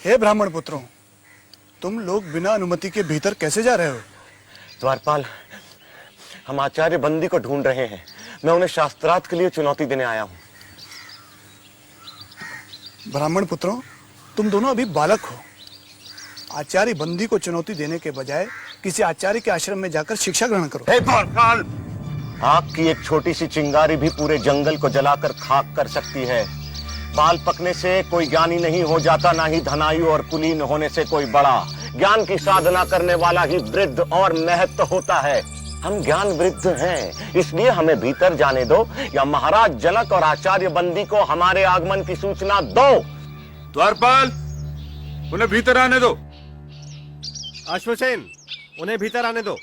हे ब्राह्मण पुत्रों, तुम लोग बिना अनुमति के भीतर कैसे जा रहे हो? द्वारपाल, हम आचार्य बंदी को ढूंढ रहे हैं। मैं उन्हें शास्त्रार्थ के लिए चुनौती देने आया हूं। ब्राह्मण पुत्रों, तुम दोनों अभी बालक हो। आचार्य बंदी को चुनौती देने के बजाय किसी आचार्य के आश्रम में जाकर शिक्षा ग्रहण करो। हे द्वारपाल, आग की एक छोटी सी चिंगारी भी पूरे जंगल को जलाकर खाक कर सकती है। बाल पकने से कोई ज्ञानी नहीं हो जाता, ना ही धनायु और कुलीन होने से कोई बड़ा। ज्ञान की साधना करने वाला ही वृद्ध और महत्व होता है। हम ज्ञान वृद्ध हैं, इसलिए हमें भीतर जाने दो, या महाराज जनक और आचार्य बंदी को हमारे आगमन की सूचना दो। द्वारपाल, उन्हें भीतर आने दो। अश्वसेन, उन्हें भीतर आने दो।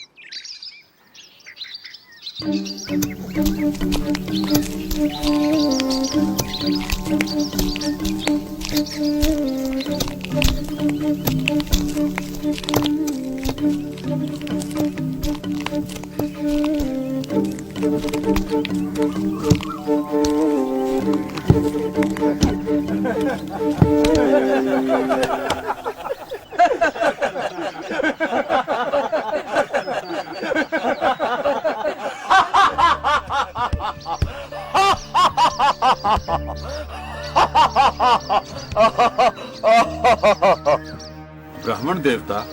ब्राह्मण देवता,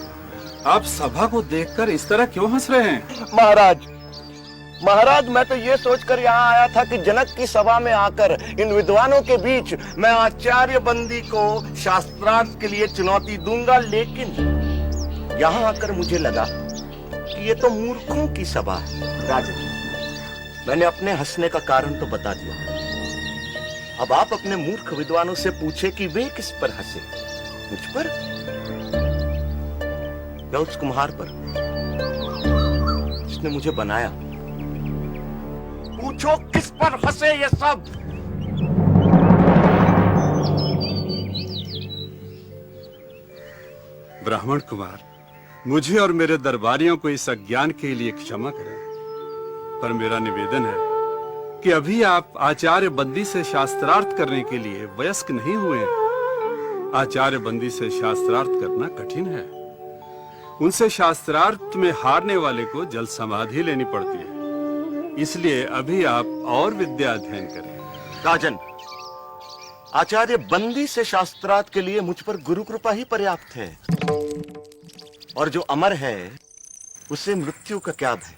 आप सभा को देखकर इस तरह क्यों हंस रहे हैं? महाराज, मैं तो ये सोचकर यहाँ आया था कि जनक की सभा में आकर इन विद्वानों के बीच मैं आचार्य बंदी को शास्त्रार्थ के लिए चुनौती दूंगा, लेकिन यहाँ आकर मुझे लगा कि ये तो मूर्खों की सभा है। राजन, मैंने अपने हंसने का कारण तो बता दिया। अब आप अपने मूर्ख विद्वानों से पूछे कि वे किस पर हंसे, मुझ पर या उस कुम्हार पर जिसने मुझे बनाया? पूछो किस पर हंसे ये सब। ब्राह्मण कुमार, मुझे और मेरे दरबारियों को इस अज्ञान के लिए क्षमा करें, पर मेरा निवेदन है कि अभी आप आचार्य बंदी से शास्त्रार्थ करने के लिए वयस्क नहीं हुए हैं। आचार्य बंदी से शास्त्रार्थ करना कठिन है। उनसे शास्त्रार्थ में हारने वाले को जल समाधि लेनी पड़ती है। इसलिए अभी आप और विद्या अध्ययन करें। राजन, आचार्य बंदी से शास्त्रार्थ के लिए मुझ पर गुरु कृपा ही पर्याप्त है, और जो अमर है उसे मृत्यु का क्या भय।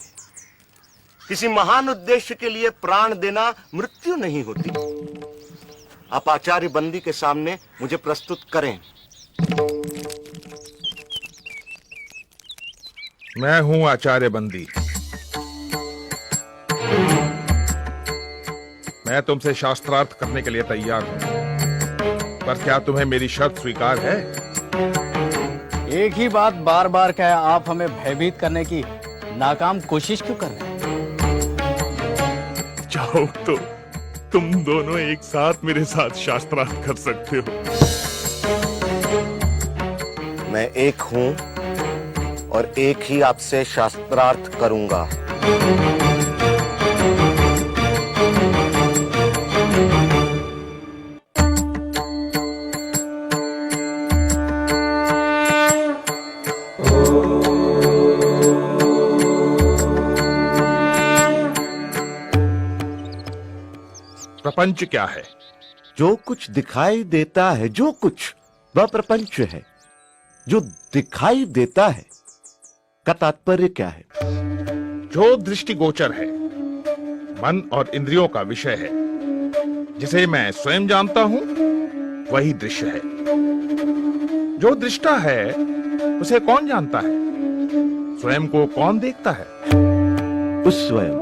किसी महान उद्देश्य के लिए प्राण देना मृत्यु नहीं होती। आप आचार्य बंदी के सामने मुझे प्रस्तुत करें। मैं हूं आचार्य बंदी। मैं तुमसे शास्त्रार्थ करने के लिए तैयार हूं, पर क्या तुम्हें मेरी शर्त स्वीकार है? एक ही बात बार बार कहे, आप हमें भयभीत करने की नाकाम कोशिश क्यों कर रहे हैं? चाहो तो तुम दोनों एक साथ मेरे साथ शास्त्रार्थ कर सकते हो। मैं एक हूं और एक ही आपसे शास्त्रार्थ करूंगा। प्रपंच क्या है? जो कुछ दिखाई देता है, जो कुछ, वह प्रपंच है। जो दिखाई देता है का तात्पर्य क्या है? जो दृष्टिगोचर है, मन और इंद्रियों का विषय है, जिसे मैं स्वयं जानता हूं, वही दृश्य है। जो दृष्टा है उसे कौन जानता है? स्वयं को कौन देखता है? उस स्वयं,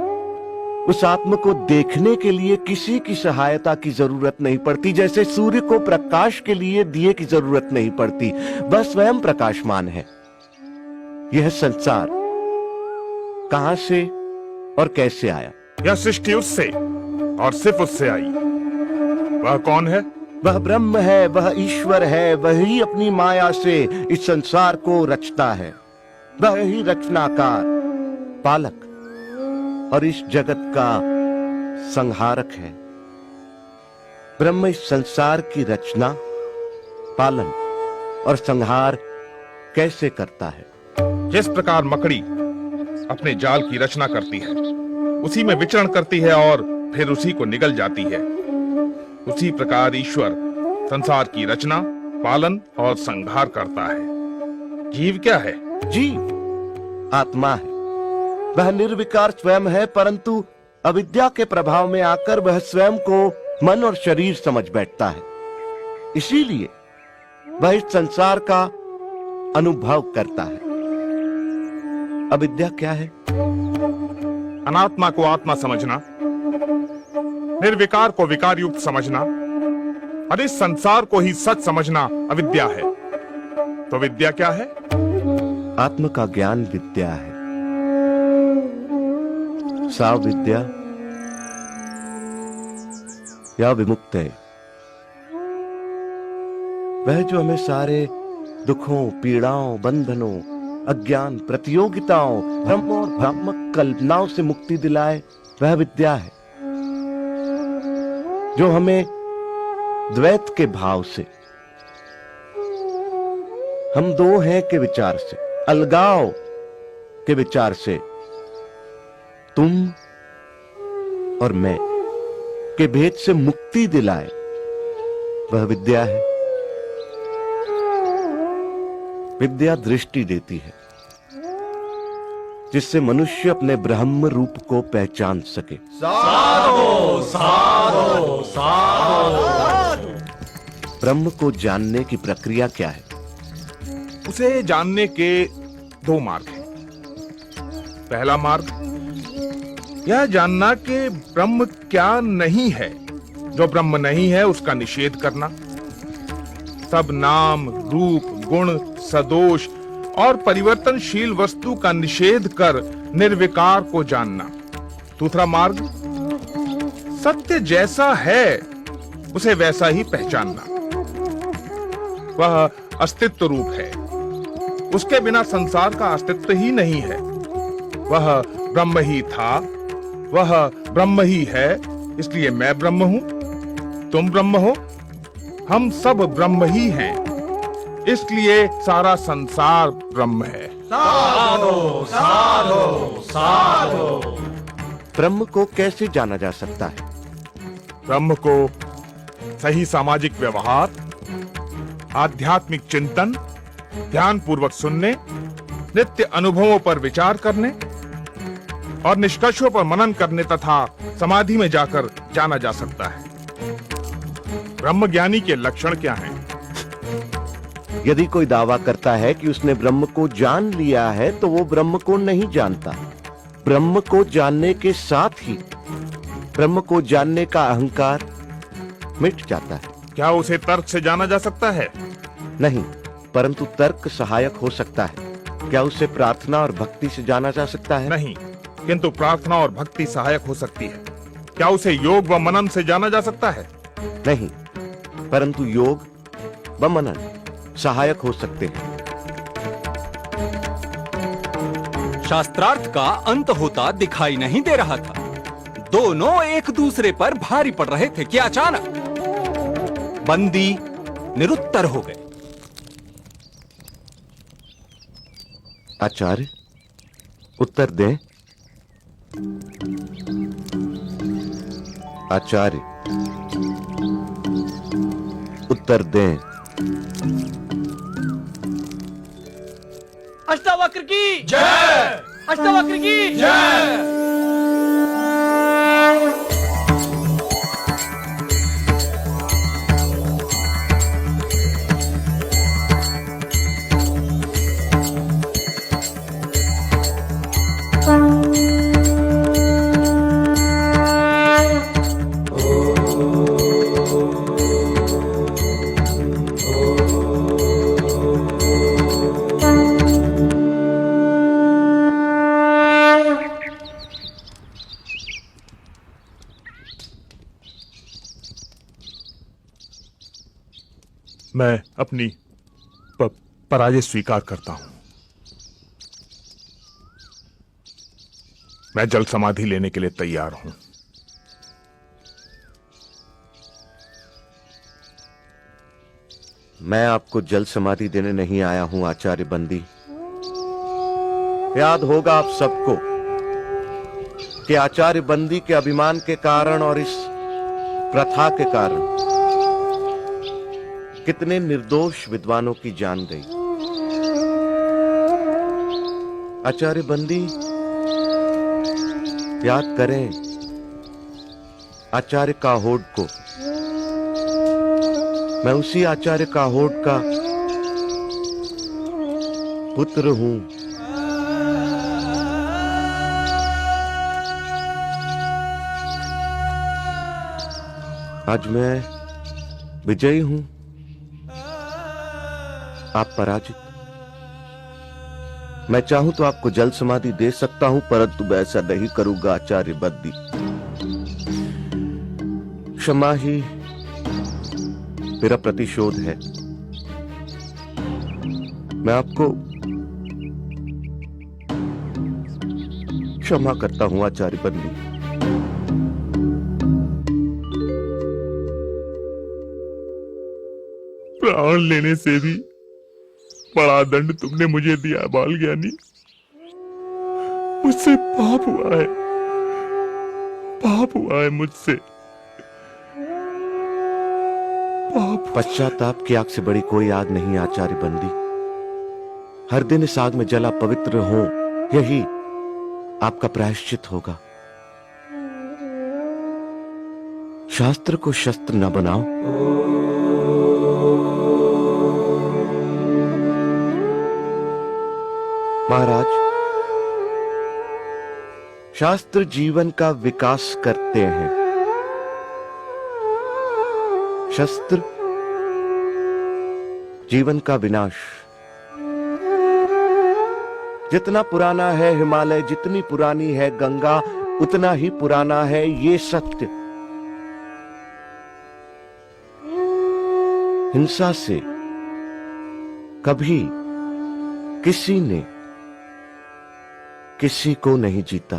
उस आत्म को देखने के लिए किसी की सहायता की जरूरत नहीं पड़ती। जैसे सूर्य को प्रकाश के लिए दिए की जरूरत नहीं पड़ती, वह स्वयं प्रकाशमान है। यह संसार कहां से और कैसे आया? यह सृष्टि उससे और सिर्फ उससे आई। वह कौन है? वह ब्रह्म है, वह ईश्वर है। वही अपनी माया से इस संसार को रचता है। वह ही रचनाकार, पालक और इस जगत का संहारक है। ब्रह्म इस संसार की रचना, पालन और संहार कैसे करता है। जिस प्रकार मकड़ी अपने जाल की रचना करती है, उसी में विचरण करती है और फिर उसी को निगल जाती है, उसी प्रकार ईश्वर संसार की रचना, पालन और संहार करता है। जीव क्या है? जीव आत्मा है। वह निर्विकार स्वयं है, परंतु अविद्या के प्रभाव में आकर वह स्वयं को मन और शरीर समझ बैठता है। इसीलिए वह इस संसार का अनुभव करता है। अविद्या क्या है? अनात्मा को आत्मा समझना, निर्विकार को विकार युक्त समझना और इस संसार को ही सच समझना अविद्या है। तो विद्या क्या है? आत्म का ज्ञान विद्या है। सा विद्या या विमुक्त है, वह जो हमें सारे दुखों, पीड़ाओं, बंधनों, अज्ञान, प्रतियोगिताओं, भ्रम और भ्रामक कल्पनाओं से मुक्ति दिलाए, वह विद्या है। जो हमें द्वैत के भाव से, हम दो हैं के विचार से, अलगाव के विचार से, तुम और मैं के भेद से मुक्ति दिलाए, वह विद्या है। विद्या दृष्टि देती है, जिससे मनुष्य अपने ब्रह्म रूप को पहचान सके। साधो साधो साधो। ब्रह्म को जानने की प्रक्रिया क्या है? उसे जानने के दो मार्ग हैं। पहला मार्ग यह जानना कि ब्रह्म क्या नहीं है। जो ब्रह्म नहीं है उसका निषेध करना, सब नाम, रूप, गुण, सदोष और परिवर्तनशील वस्तु का निषेध कर निर्विकार को जानना। दूसरा मार्ग सत्य जैसा है उसे वैसा ही पहचानना। वह अस्तित्व रूप है, उसके बिना संसार का अस्तित्व ही नहीं है। वह ब्रह्म ही था, वह ब्रह्म ही है, इसलिए मैं ब्रह्म हूं, तुम ब्रह्म हो, हम सब ब्रह्म ही हैं, इसलिए सारा संसार ब्रह्म है। साधो साधो साधो। ब्रह्म को कैसे जाना जा सकता है? ब्रह्म को सही सामाजिक व्यवहार, आध्यात्मिक चिंतन, ध्यान पूर्वक सुनने, नित्य अनुभवों पर विचार करने और निष्कर्षों पर मनन करने तथा समाधि में जाकर जाना जा सकता है। ब्रह्म ज्ञानी के लक्षण क्या हैं? यदि कोई दावा करता है कि उसने ब्रह्म को जान लिया है, तो वो ब्रह्म को नहीं जानता। ब्रह्म को जानने के साथ ही ब्रह्म को जानने का अहंकार मिट जाता है। क्या उसे तर्क से जाना जा सकता है? नहीं, परंतु तर्क सहायक हो सकता है। क्या उसे प्रार्थना और भक्ति से जाना जा सकता है? नहीं, किंतु प्रार्थना और भक्ति सहायक हो सकती है। क्या उसे योग व मनन से जाना जा सकता है? नहीं, परंतु योग व मनन सहायक हो सकते हैं। शास्त्रार्थ का अंत होता दिखाई नहीं दे रहा था। दोनों एक दूसरे पर भारी पड़ रहे थे कि अचानक बंदी निरुत्तर हो गए। आचार्य, उत्तर दें। आचार्य, उत्तर दें। अष्टावक्र की जय। अष्टावक्र की जय। मैं अपनी पराजय स्वीकार करता हूं। मैं जल समाधि लेने के लिए तैयार हूं। मैं आपको जल समाधि देने नहीं आया हूं आचार्य बंदी। याद होगा आप सबको कि आचार्य बंदी के अभिमान के कारण और इस प्रथा के कारण कितने निर्दोष विद्वानों की जान गई। आचार्य बंदी, याद करें आचार्य काहोड को। मैं उसी आचार्य काहोड का पुत्र हूं। आज मैं विजयी हूं, आप पराजित। मैं चाहूं तो आपको जल समाधि दे सकता हूं, परंतु मैं ऐसा नहीं करूंगा आचार्य बंदी। क्षमा ही मेरा प्रतिशोध है। मैं आपको क्षमा करता हूं आचार्य बंदी। प्राण लेने से भी बड़ा दंड तुमने मुझे दिया बाल ज्ञानी। मुझसे पाप हुआ है, पाप हुआ है मुझसे पाप। पश्चाताप की आग से बड़ी कोई आग नहीं आचार्य बंदी। हर दिन इस आग में जला पवित्र हो, यही आपका प्रायश्चित होगा। शास्त्र को शस्त्र न बनाओ। महाराज, शास्त्र जीवन का विकास करते हैं, शस्त्र जीवन का विनाश। जितना पुराना है हिमालय, जितनी पुरानी है गंगा, उतना ही पुराना है ये सत्य। हिंसा से कभी किसी ने किसी को नहीं जीता।